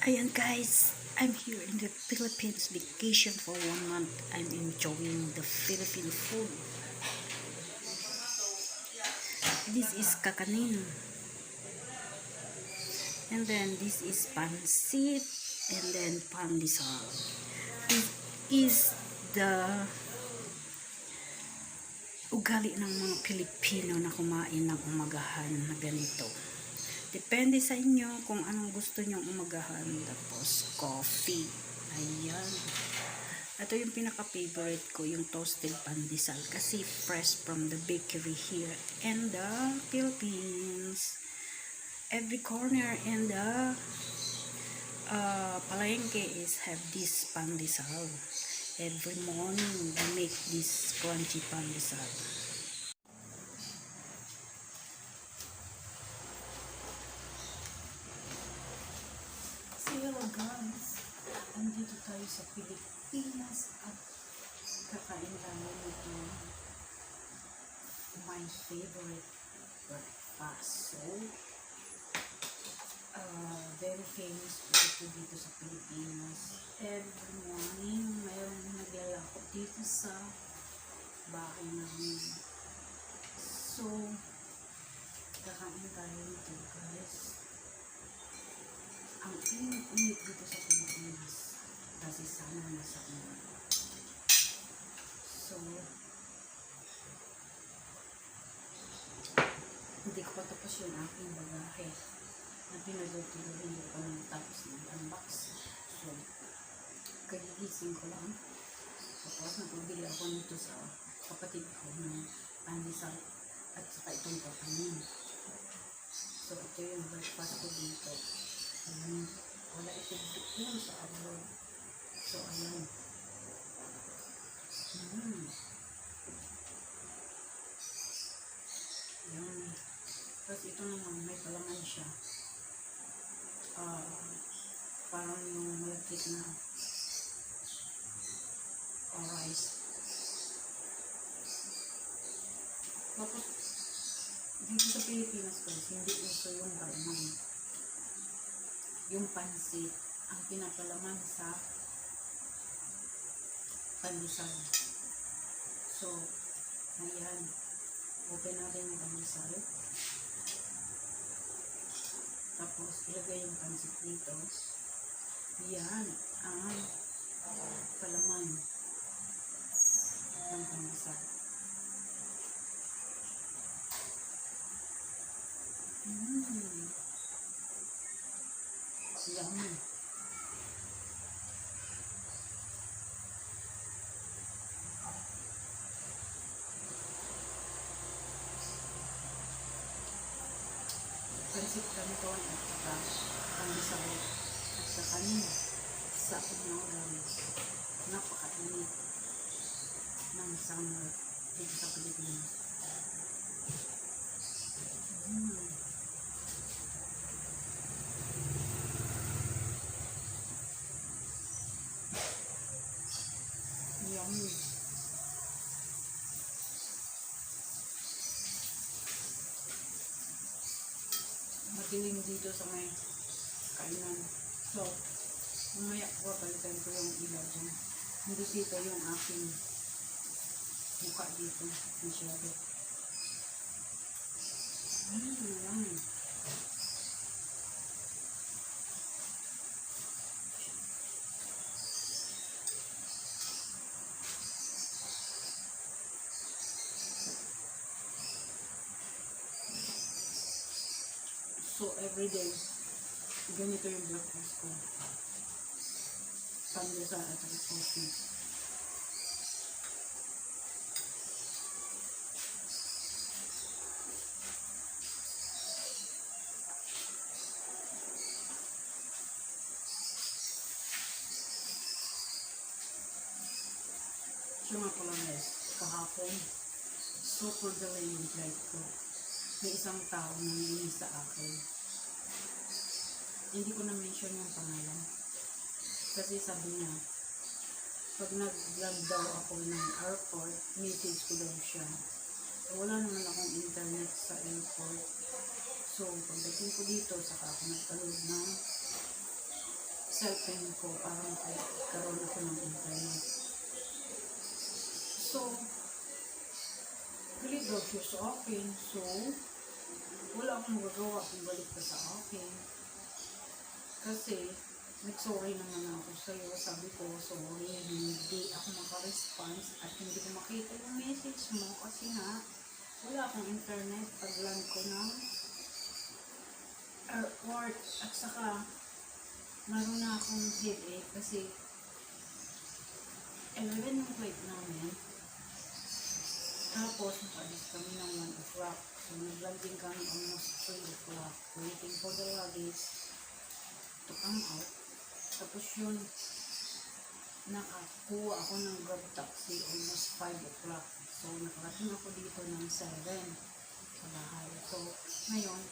Ayan guys, I'm here in the Philippines vacation for 1 month. I'm enjoying the Philippine food. This is kakanin. And then this is pansit. And then pandesal. This is the ugali ng mga Pilipino na kumain ng umagahan na ganito. Depende sa inyo kung anong gusto nyong umagahan. Tapos, coffee. Ayan. Ito yung pinaka-favorite ko, yung toasted pandesal. Kasi fresh from the bakery here in the Philippines. Every corner in the palengke is have this pandesal. Every morning, we make this crunchy pandesal. So hello guys, andito tayo sa Pilipinas at kakain tayo nito my favorite breakfast. So, very famous ito dito sa Pilipinas. Every morning, mayroong naglalako dito sa bahay namin. So, kakain tayo nito guys. Ang init-init dito sa Pilipinas kasi sana nasa inyo. So, hindi ko pa tapos yung aking bagahe na pinag-tuloy ko ng tapos ng unbox. So, kagigising ko lang. Tapos nagbibili ako nito sa kapatid ko ng pandesal at saka itong kakanin. So, ito yung breakfast ko dito. Wala ito doon sa abroad. So, ayan. Ayan. Tapos ito naman, may palaman siya. Parang yung malagkit na rice. Tapos, dito sa Pilipinas guys, hindi uso yung garman. Yung pansit ang pinapalaman sa pandesal. So, ayan. Open natin yung pandesal. Tapos, ilagay yung pansit dito. Yan ang palaman ng pandesal. Yummy. Pansit canton at saka pandesal at saka kanin sa umaga. Napakainit ng summer dito sa Pilipinas. Yummy. Madilim dito sa may kainan. So, mamaya ko palitan ko yung ilaw dyan. Hindi dito yung aking mukha dito. Masyado. Yummy. So, everyday, ganito yung breakfast ko. Pandesal at saka coffee. So, nga pala guys, kahapon, super delay yung flight ko. May isang tao na nangyayari sa akin. Hindi ko na-mention yung pangalan. Kasi sabi niya, pag nag-vlog daw ako ng airport, message ko daw siya. Wala naman akong internet sa airport. So, pagdating ko dito, saka ako nagtalood ng cellphone ko para makakaroon ako ng internet. So, galit daw siya sa akin. So, wala akong magagawa kung balik ka sa akin. Kasi, nag-sorry naman ako sa'yo. Sabi ko, sorry, hindi ako maka-response at hindi ko makita yung message mo kasi nga, wala akong internet pag land ko ng airport. At saka, meron na akong headache kasi 11 yung flight namin. Tapos, nakalis kami ng 1 o'clock. So, nag-landing kami almost 3 o'clock. Waiting for the luggage to come out. Tapos yun, nakakuha ako ng grab taxi almost 5 o'clock. So, nakarating ako dito ng 7 sa bahay. So, ngayon,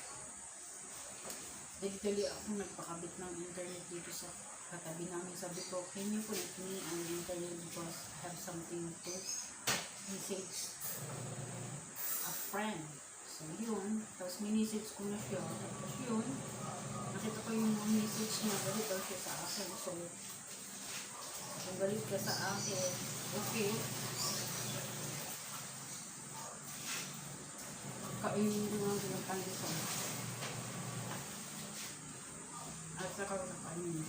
dali-dali ako nagpakabit ng internet dito sa katabi namin. Sabi ko, can you connect me on the internet because I have something to message a friend. So, yun. Tapos, minisage ko na siya. Tapos, yun. Nakita ko yung message niya. Galit daw siya sa akin. So, kung galit ka sa akin, okay. Kainin ko nga pinagkanin ko. At saka ko nakainin.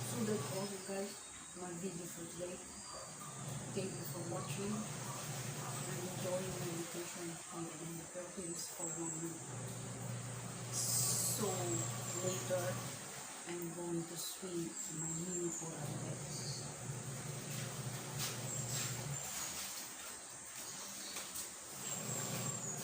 So that's all guys, my video for today. Thank you for watching and enjoying my vacation here in the Philippines for 1 week. So later I'm going to swim my mini pool.